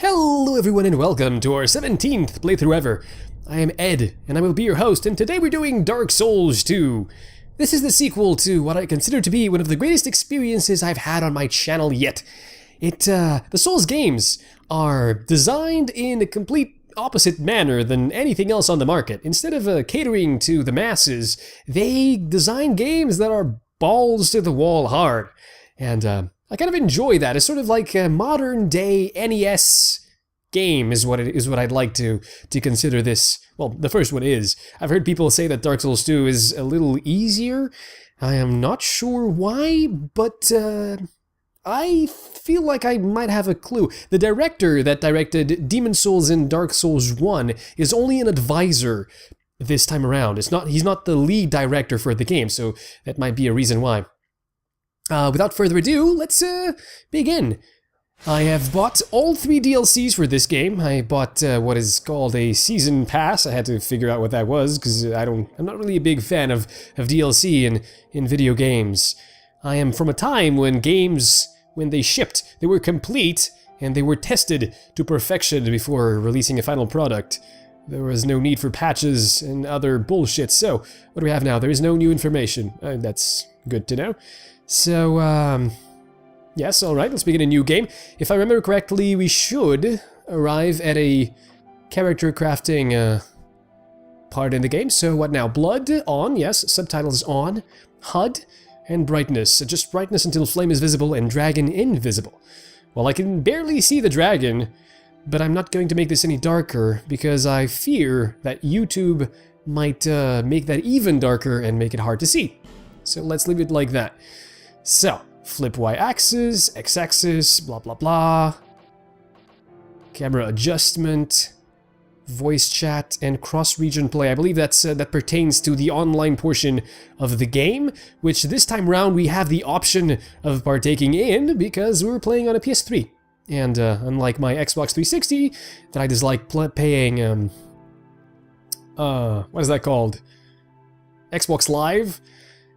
Hello everyone and welcome to our 17th playthrough ever. I am Ed, and I will be your host, and today we're doing Dark Souls 2. This is the sequel to what I consider to be one of the greatest experiences I've had on my channel yet. The Souls games are designed in a complete opposite manner than anything else on the market. Instead of catering to the masses, they design games that are balls to the wall hard. And I kind of enjoy that. It's sort of like a modern day NES game is what I'd like to consider this. Well, the first one is. I've heard people say that Dark Souls 2 is a little easier. I am not sure why, but I feel like I might have a clue. The director that directed Demon Souls and Dark Souls 1 is only an advisor this time around. He's not the lead director for the game, so that might be a reason why. Without further ado, let's begin. I have bought all 3 DLCs for this game. I bought what is called a season pass. I had to figure out what that was because I'm not really a big fan of DLC in video games. I am from a time when games, when they shipped, they were complete and they were tested to perfection before releasing a final product. There was no need for patches and other bullshit. So, what do we have now? There is no new information. That's good to know. So, yes, alright, let's begin a new game. If I remember correctly, we should arrive at a character crafting part in the game. So what now? Blood on, yes, subtitles on, HUD, and brightness. Just brightness until flame is visible and dragon invisible. Well, I can barely see the dragon, but I'm not going to make this any darker because I fear that YouTube might make that even darker and make it hard to see. So let's leave it like that. So, flip Y-axis, X-axis, blah blah blah. Camera adjustment, voice chat, and cross-region play. I believe that pertains to the online portion of the game, which this time round we have the option of partaking in because we're playing on a PS3. And unlike my Xbox 360, that I dislike paying, what is that called? Xbox Live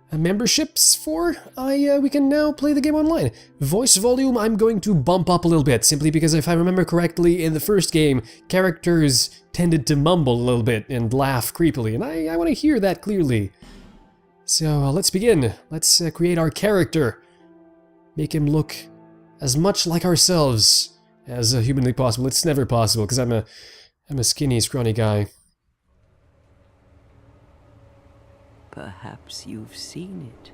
memberships for, we can now play the game online. Voice volume I'm going to bump up a little bit, simply because if I remember correctly, in the first game, characters tended to mumble a little bit and laugh creepily, and I want to hear that clearly. So let's begin. Let's create our character. Make him look as much like ourselves as humanly possible. It's never possible, because I'm a skinny, scrawny guy. Perhaps you've seen it,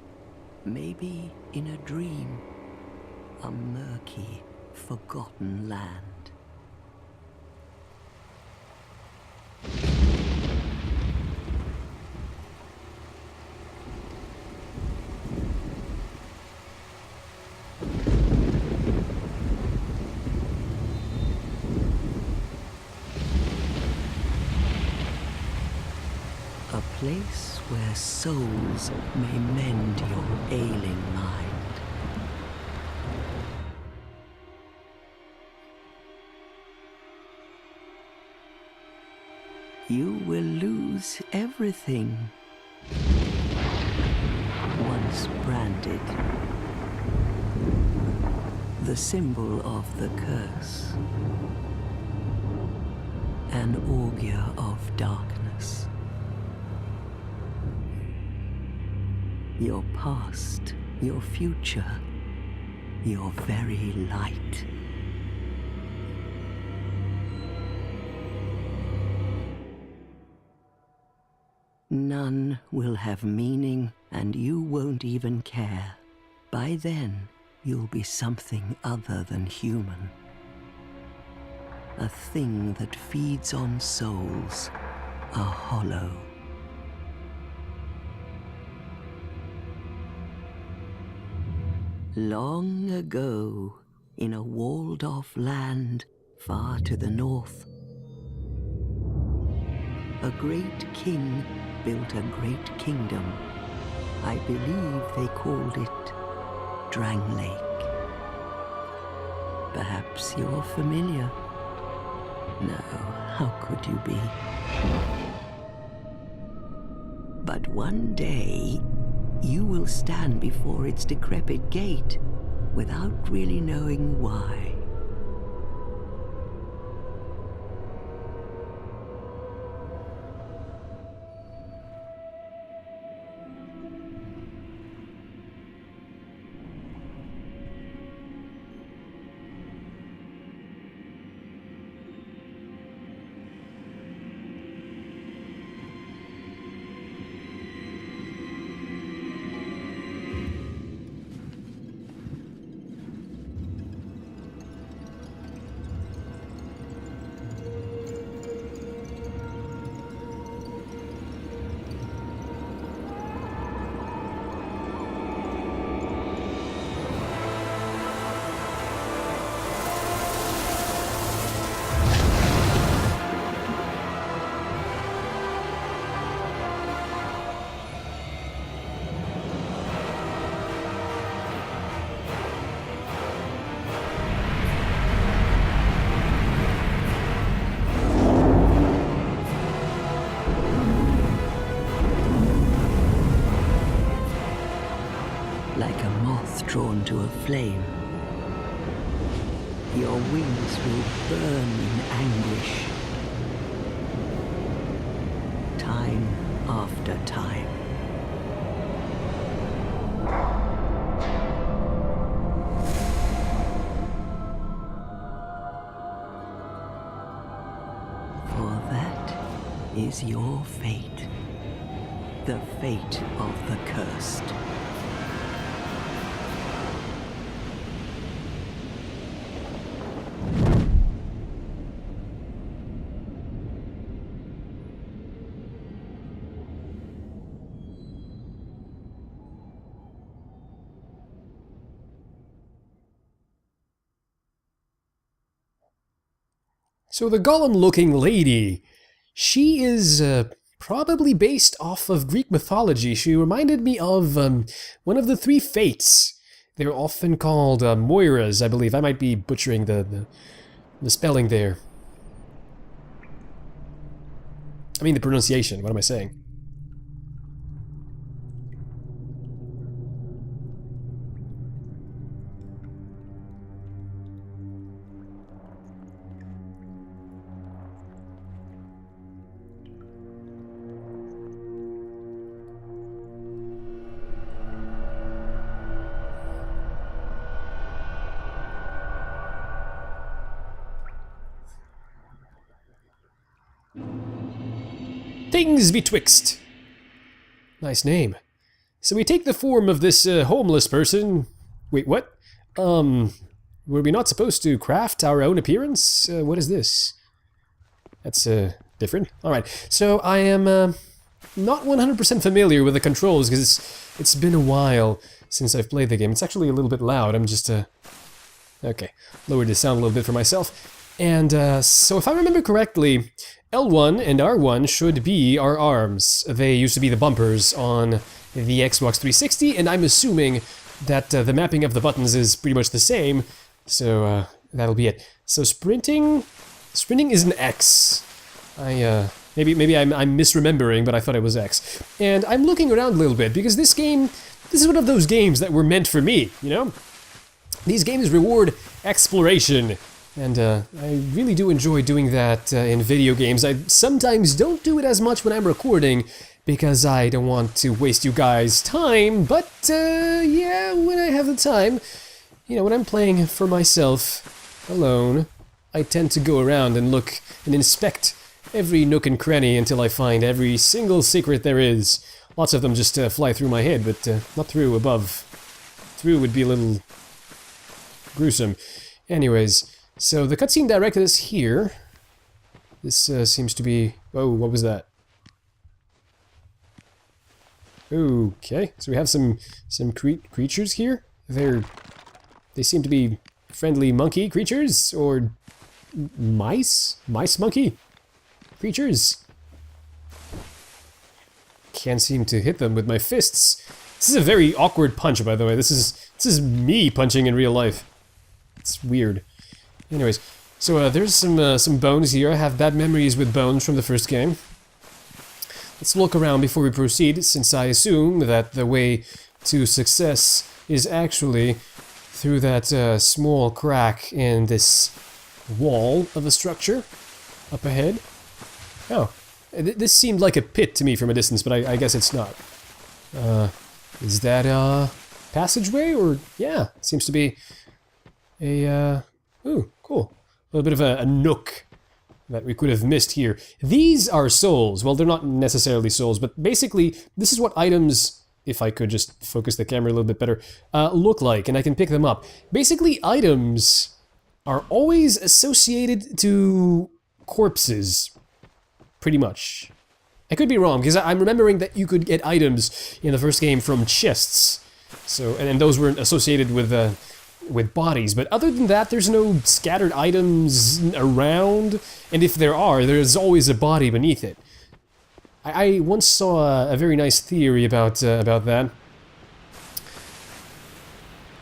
maybe in a dream, a murky, forgotten land. A place where souls may mend your ailing mind. You will lose everything once branded. The symbol of the curse. An augur of darkness. Your past, your future, your very light. None will have meaning, and you won't even care. By then, you'll be something other than human. A thing that feeds on souls, a hollow. Long ago, in a walled-off land far to the north, a great king built a great kingdom. I believe they called it Drang Lake. Perhaps you're familiar. No, how could you be? But one day, you will stand before its decrepit gate without really knowing why. like a moth drawn to a flame. Your wings will burn in anguish. Time after time. For that is your fate. The fate of the cursed. So the golem-looking lady, she is probably based off of Greek mythology. She reminded me of one of the three fates. They're often called Moiras, I believe. I might be butchering the spelling there. I mean the pronunciation, what am I saying? Things Betwixt. Nice name. So we take the form of this homeless person. Wait, what? Were we not supposed to craft our own appearance? What is this? That's different. Alright, so I am not 100% familiar with the controls because it's been a while since I've played the game. It's actually a little bit loud. I'm just okay, lowered the sound a little bit for myself. And so if I remember correctly, L1 and R1 should be our arms. They used to be the bumpers on the Xbox 360, and I'm assuming that the mapping of the buttons is pretty much the same, so that'll be it. So sprinting is an X. Maybe I'm misremembering, but I thought it was X. And I'm looking around a little bit, because this is one of those games that were meant for me, you know? These games reward exploration. And I really do enjoy doing that in video games. I sometimes don't do it as much when I'm recording because I don't want to waste you guys' time, but yeah, when I have the time, you know, when I'm playing for myself, alone, I tend to go around and look and inspect every nook and cranny until I find every single secret there is. Lots of them just fly through my head, but not through, above. Through would be a little gruesome. Anyways. So the cutscene directed us here. This seems to be... Whoa, what was that? Okay, so we have some creatures here. They seem to be friendly monkey creatures, or mice monkey creatures. Can't seem to hit them with my fists. This is a very awkward punch, by the way. This is me punching in real life. It's weird. Anyways, so there's some bones here. I have bad memories with bones from the first game. Let's look around before we proceed, since I assume that the way to success is actually through that small crack in this wall of a structure up ahead. Oh, this seemed like a pit to me from a distance, but I guess it's not. Is that a passageway, or... Yeah, it seems to be a... Ooh, cool. A little bit of a nook that we could have missed here. These are souls. Well, they're not necessarily souls, but basically, this is what items, if I could just focus the camera a little bit better, look like, and I can pick them up. Basically, items are always associated to corpses, pretty much. I could be wrong, because I'm remembering that you could get items in the first game from chests. So, and those weren't associated with bodies, but other than that, there's no scattered items around, and if there are, there's always a body beneath it. I once saw a very nice theory about that.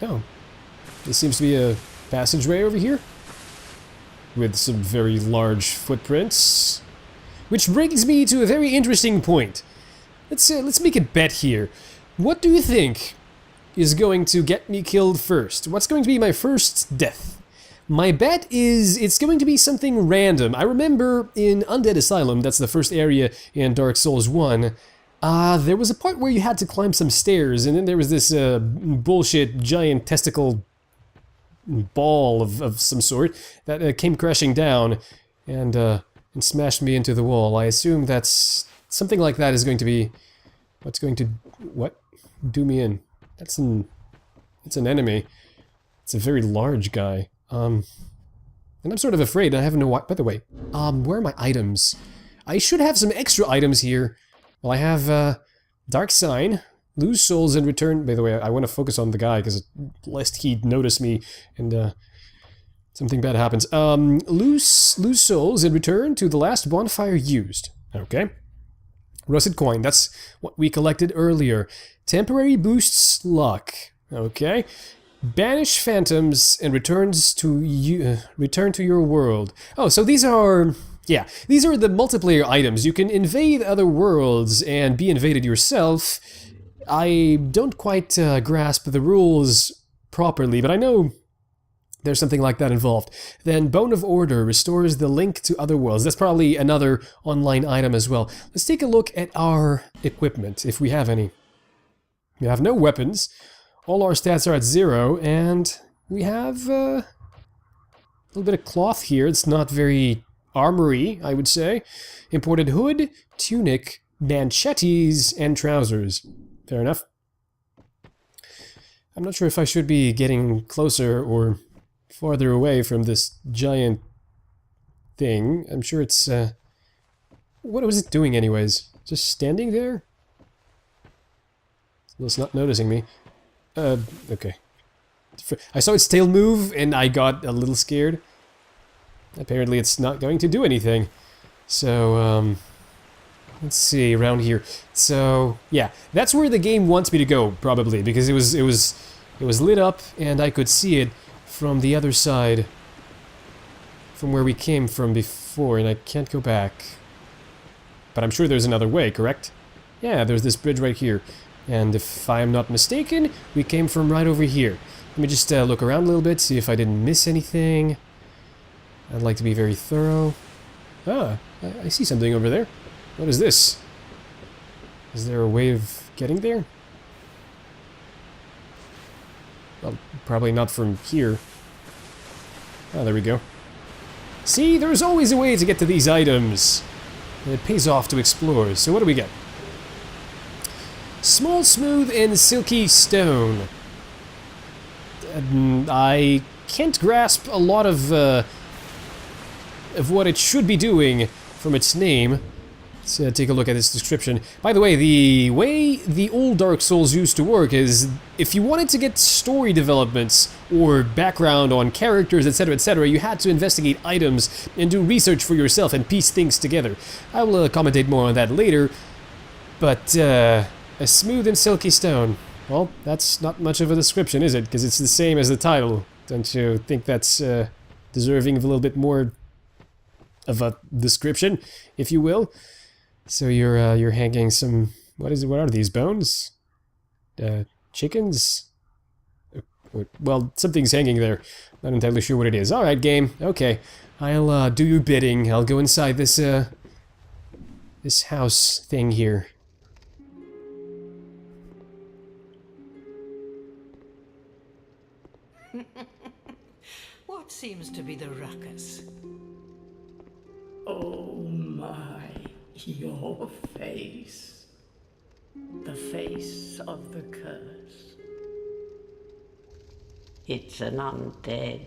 Oh, this seems to be a passageway over here, with some very large footprints, which brings me to a very interesting point. Let's make a bet here. What do you think is going to get me killed first? What's going to be my first death? My bet is it's going to be something random. I remember in Undead Asylum, that's the first area in Dark Souls 1, there was a part where you had to climb some stairs, and then there was this bullshit giant testicle ball of some sort that came crashing down and smashed me into the wall. I assume that's something like that is going to be what's going to do me in. It's an enemy. It's a very large guy. And I'm sort of afraid. I have no. By the way, where are my items? I should have some extra items here. Well, I have Dark Sign, lose souls and return. By the way, I want to focus on the guy because lest he notice me and something bad happens. Lose souls and return to the last bonfire used. Okay. Rusted coin. That's what we collected earlier. Temporary boosts luck. Okay. Banish phantoms and return to your world. Oh, so these are. Yeah, these are the multiplayer items. You can invade other worlds and be invaded yourself. I don't quite grasp the rules properly, but I know there's something like that involved. Then Bone of Order restores the link to other worlds. That's probably another online item as well. Let's take a look at our equipment, if we have any. We have no weapons. All our stats are at 0, and we have a little bit of cloth here. It's not very armory, I would say. Imported hood, tunic, manchettes, and trousers. Fair enough. I'm not sure if I should be getting closer or farther away from this giant thing. I'm sure it's, what was it doing anyways? Just standing there? Well, it's not noticing me. Okay. I saw its tail move and I got a little scared. Apparently it's not going to do anything. So, let's see, around here. So, yeah, that's where the game wants me to go, probably, because it was lit up and I could see it from the other side, from where we came from before, and I can't go back. But I'm sure there's another way, correct? Yeah, there's this bridge right here. And if I'm not mistaken, we came from right over here. Let me just look around a little bit, see if I didn't miss anything. I'd like to be very thorough. Ah, I see something over there. What is this? Is there a way of getting there? Well, probably not from here. Oh, there we go. See, there's always a way to get to these items. And it pays off to explore. So what do we get? Small, smooth, and silky stone. I can't grasp a lot of what it should be doing from its name. Let's take a look at this description. By the way the old Dark Souls used to work is, if you wanted to get story developments or background on characters, etc., you had to investigate items and do research for yourself and piece things together. I will commentate more on that later, but a smooth and silky stone. Well, that's not much of a description, is it? Because it's the same as the title. Don't you think that's deserving of a little bit more of a description, if you will? So you're hanging some. What are these bones? Chickens? Well, something's hanging there. Not entirely sure what it is. All right, game. Okay, I'll do your bidding. I'll go inside this this house thing here. What seems to be the ruckus? Oh my, your face. The face of the curse. It's an undead.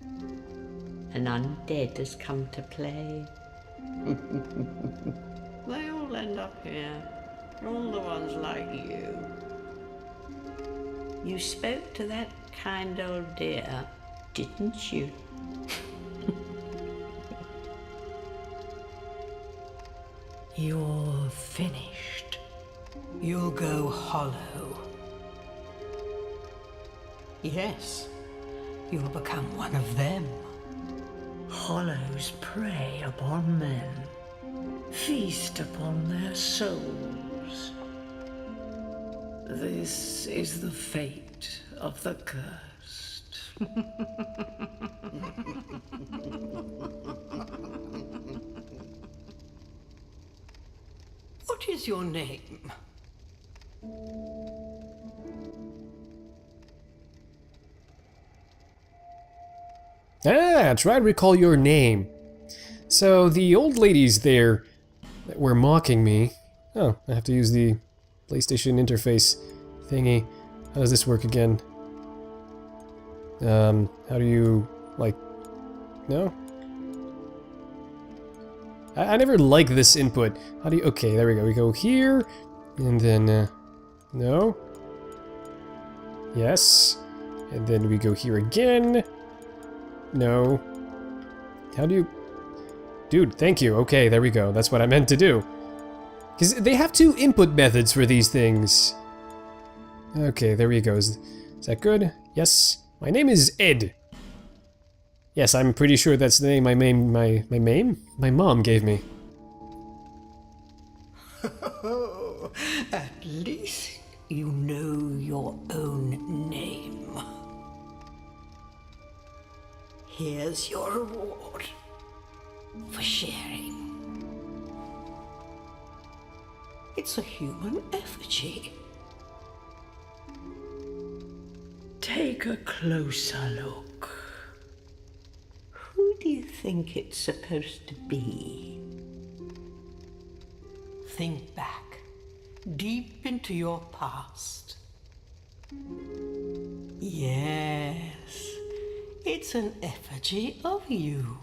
An undead has come to play. They all end up here. All the ones like you. You spoke to that kind old dear, didn't you? You're finished. You'll go hollow. Yes, you'll become one of them. Hollows prey upon men, feast upon their souls. This is the fate of the cursed. What is your name? Ah, try to recall your name. So the old ladies there that were mocking me. Oh, I have to use the PlayStation interface thingy. How does this work again? How do you, like, no? I never like this input. How do you, okay, there we go. We go here, and then, no. Yes. And then we go here again. No. How do you... Dude, thank you. Okay, there we go. That's what I meant to do. Because they have two input methods for these things. Okay, there we go. Is that good? Yes. My name is Ed. Yes, I'm pretty sure that's the name my mom gave me. At least you know your own name. Here's your reward for sharing. It's a human effigy. Take a closer look. Who do you think it's supposed to be? Think back, deep into your past. Yes, it's an effigy of you.